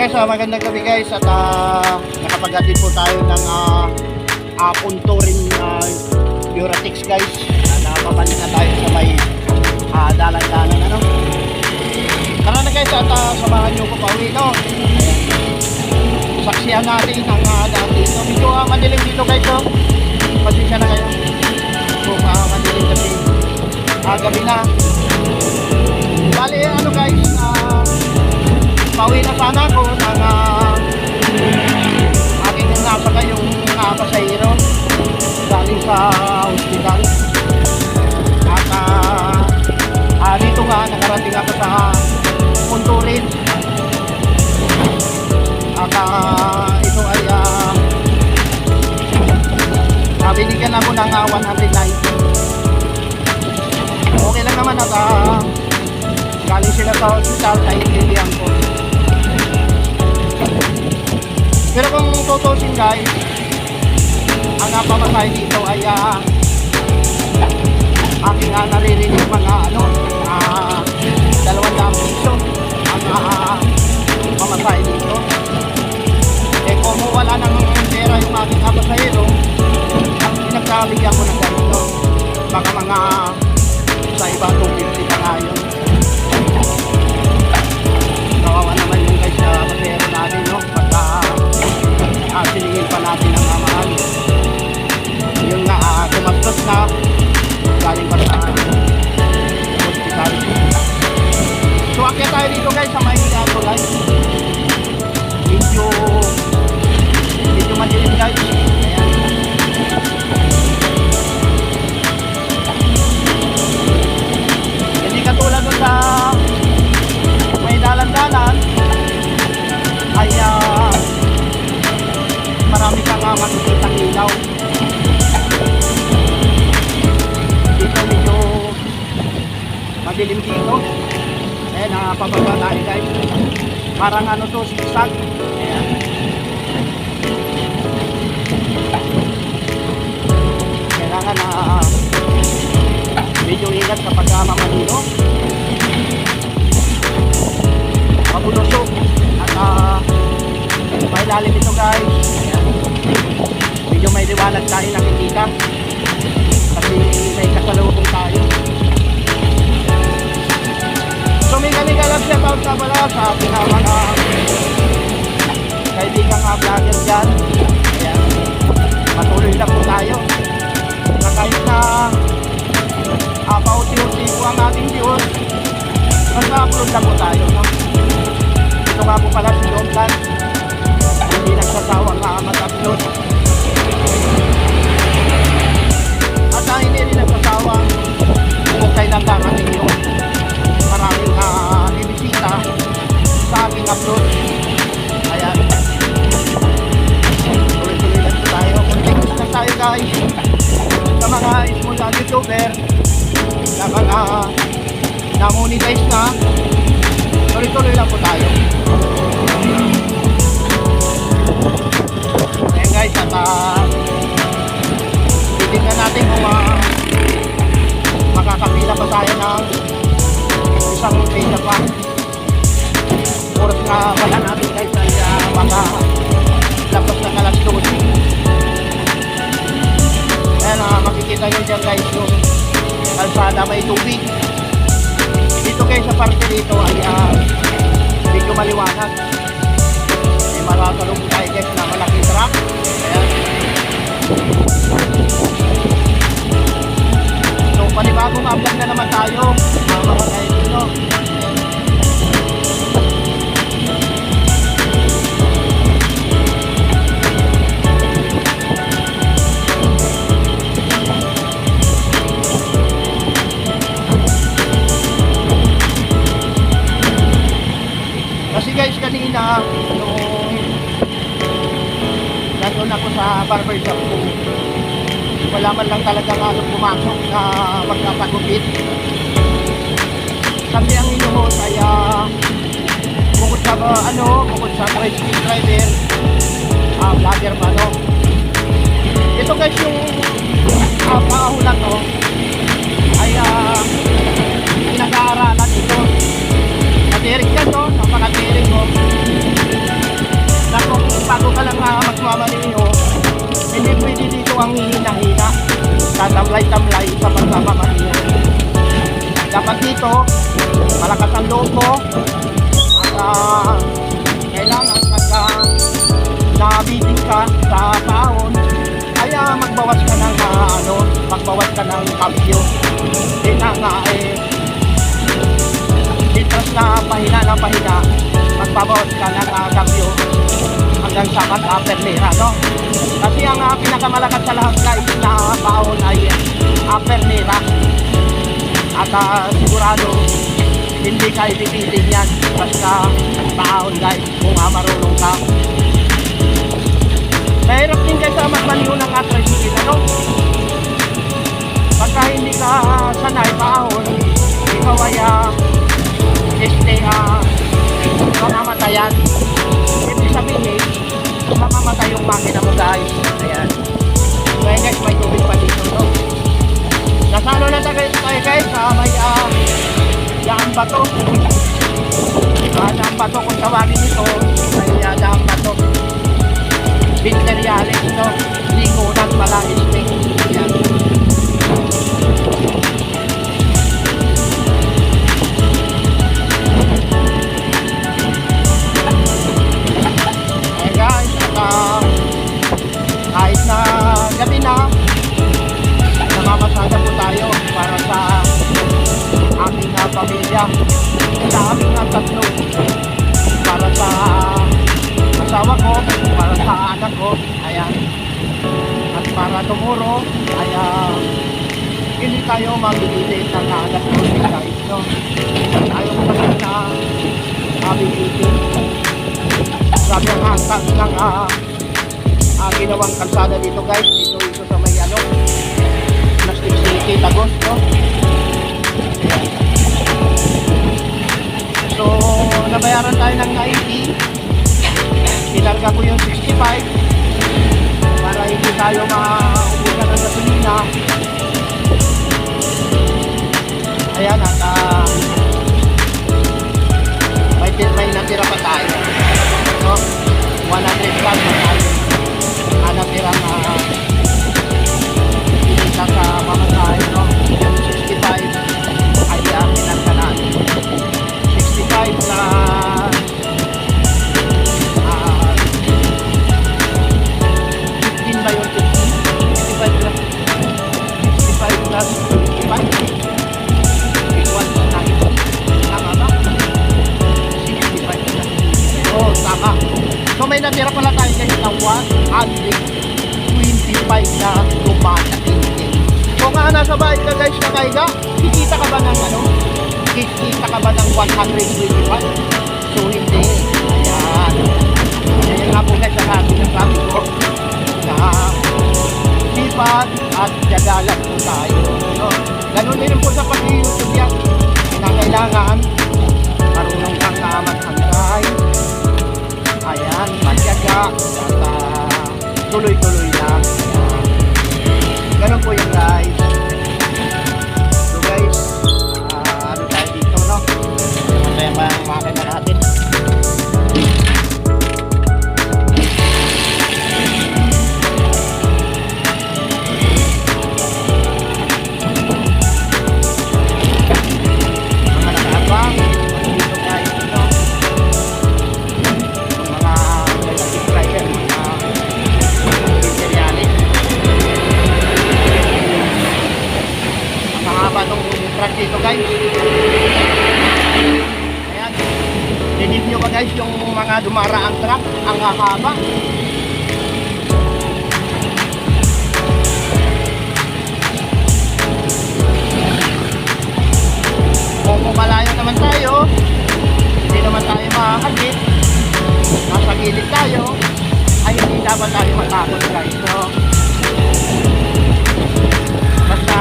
guys, magandang gabi guys at nakapag-atid po tayo ng punto rin Duratix guys. Napapalik na tayo sa may dalan-dalan ano. Tara na guys at samahan nyo ko pa uwi no. Saksihan natin ang daan dito. Medyo madilim dito guys no. Pasensya na kayo. Kung madilim kasi gabi na. Bali ano guys, pauwi na sana ako ng aking nasaka yung pasahero galing sa hospital. At dito nga nakarating ako sa Punturin. At ito ay binigyan ako ng 190. Okay lang naman at galing sila sa hospital, naiintindihan ko. Pero kung tutusin guys, ang pamasahe dito ay aking naririnig mga $200 piso ang pamasahe dito. Eh kung wala ng pera yung aking pasahero, pinagkabigyan ko ng ganito. Baka mga sa iba 250 pa nga yun. Kawawa naman yung guys na pasahero natin no, pagka siningin pa natin ang mahal. Yung kumastos na galing pa sa hospital. So akyat tayo dito guys sa may gato guys. Medyo madilim guys. Ayan. Hindi katulad doon sa may dalan-dalan ay marami kang makikita ilaw. Dito medyo madilim dito. Ayan, pababa tayo guys. Parang ano to, sigsag. Ayan. Kailangan medyo ingat kapag mamalino. Mabulusok. At may lalim ito guys. Ayan. Medyo may liwanag tayo nakikita. Kasi may kasalubong tayo. So may kanigalang siya tawag sa pala sa ating mga kaibigang vlogger dyan. Ayan. Matuloy lang po tayo. Na kahit na pauti-uti po ang ating views, mas na-upload lang po tayo. No? Ito nga po pala si Dontan. Hindi nagsasawang mag-upload. At hindi rin nagsasawang kung kailan kakating yun. Maraming bibisita sa aking upload. Ayan. Tuloy-tuloy lang tayo. Connect na tayo guys sa mga small YouTuber na mga na-monetize na. Tuloy-tuloy lang po tayo. Ayan guys, at titignan natin kung makakapila pa tayo ng isang pila pa. Oras na pala natin guys ay lapas na kalas 12. Ayan, makikita nyo dyan guys yung kalsada may tubig. Dito guys sa parte dito ay medyo maliwanag. May marasalubong tayo guys na malaking truck. Ayan. So panibagong upload na naman tayo mga kaibino. Kasi guys kanina nung nandun ako sa barbershop ko, wala man lang talaga pumasok na magkapagupit. Kasi ang inuhos ay bukod sa tricycle driver, vlogger pa no. Ito guys yung pahulan to ay pinag-aaralan ito. Matirik yan no, napakatirik ko. magtatamlay-tamlay sa pagmamahal. Dapat dito, malakas ang loob mo at kailangan pagka nabitin ka sa paon, kaya magbawas ka ng magbawas ka ng kapyo. Di na nga litras na pahina na pahina, magbabawas ka ng kapyo hanggang sa mag-apernera, no? Kasi ang pinakamalakas sa lahat guys na paon ay apernera. At sigurado hindi ka ipipitin yan basta paon guys kung marunong ka. Mahirap din guys sa magmaniho ng tricycle, ano? Pagka hindi ka sanay paon, ikaw ay mamamatayan. Ibig sabihin, mamamatay yung makina mo guys. Ayan. Kaya guys, may tubig pa dito, no? Nasalo na tayo guys, may daan bato. Daan bato kung tawagin ito, may daan bato. Binteriales, no? Lingunan pala, isting. Ayan. Ayan guys, kahit na gabi na, namamasada po tayo para sa aming pamilya, sa aming tatlo, para sa asawa ko, para sa anak ko. Ayan. At para tomorrow ay hindi tayo mabibitin ng anak ko guys, no? Tayo ko kasi na mabibitin. Sabi ang hangtang ng ginawang kalsada dito guys, dito sa may Plastic City, Tagos, no? So, nabayaran tayo ng 90. Pinarga ko yung 65 para hindi tayo maubusan ng gasolina. Ayan, at may natira pa tayo. So, 100 plus na tayo. Natira na sa mamasahe, no? 65 ay pinarga natin. 65 na 15 ba yun? 65 plus 55 equal to 90. Tama ba? 65 plus. Oh, tama. So may natira pala tayo guys na 125 na tumating. So nga nasa bahay ka guys nakaiga, kikita ka ba ng kikita ka ba ng 125? So hindi. Ayan. Ayan nga po guys ang sabi ko na sipag at tiyaga po tayo, no? Ganun din po sa pag-YouTube yan. Kailangan marunong kang maghangay. Ayan, matyaga at tuloy-tuloy lang. Ganun po yung guys. So guys, ano tayo dito, no? Masaya pa ang makina natin. Mga nakaabang dito guys, no? Mga electric rider, mga Binteriales. Mahaba itong truck dito guys. Ayan. Dinig nyo ba guys yung mga dumaraang truck? Ang hahaba. Kung malayo naman tayo, hindi naman tayo makakagit, nasa gilid tayo, ay hindi dapat tayo matakot guys. So, basta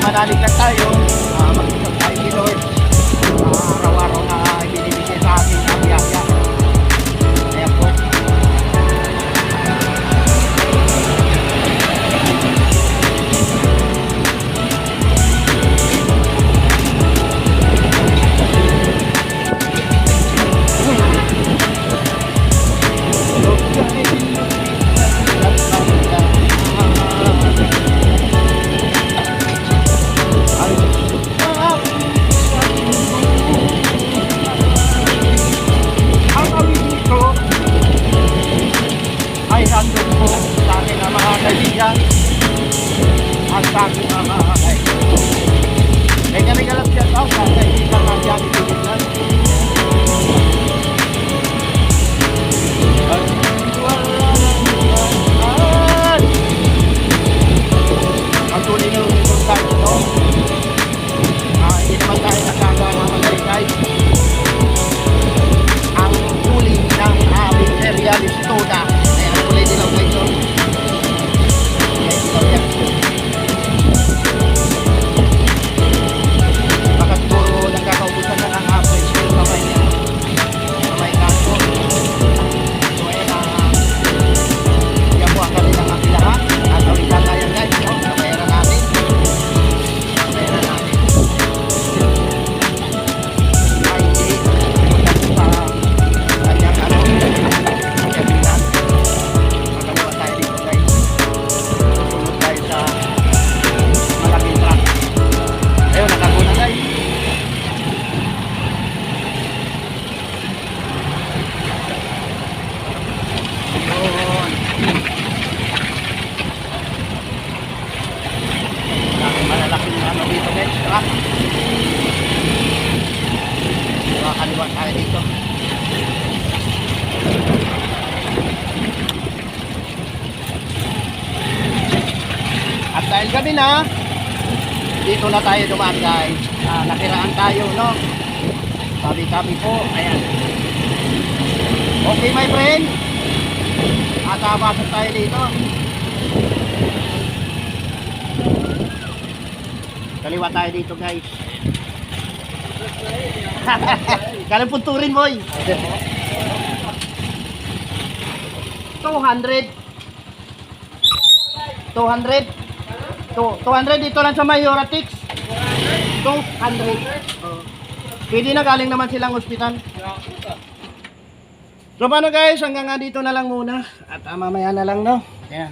manalig lang tayo, mag-isang tayo ni Lord, araw-araw na ibinibigay sa atin ang biyaya. Ayan po. kanina, dito na tayo dumaan guys. Nakiraan tayo, no? Tabi-tabi po. Ayan. Okay, my friend. Pasok tayo dito. Kaliwa tayo dito guys. Kaliwa punturin boy. 200 dito lang sa Mayoratics. 200. Pwede na, galing naman silang ospital. So paano guys, hanggang nga dito na lang muna. At mamaya na lang, no? Ayan.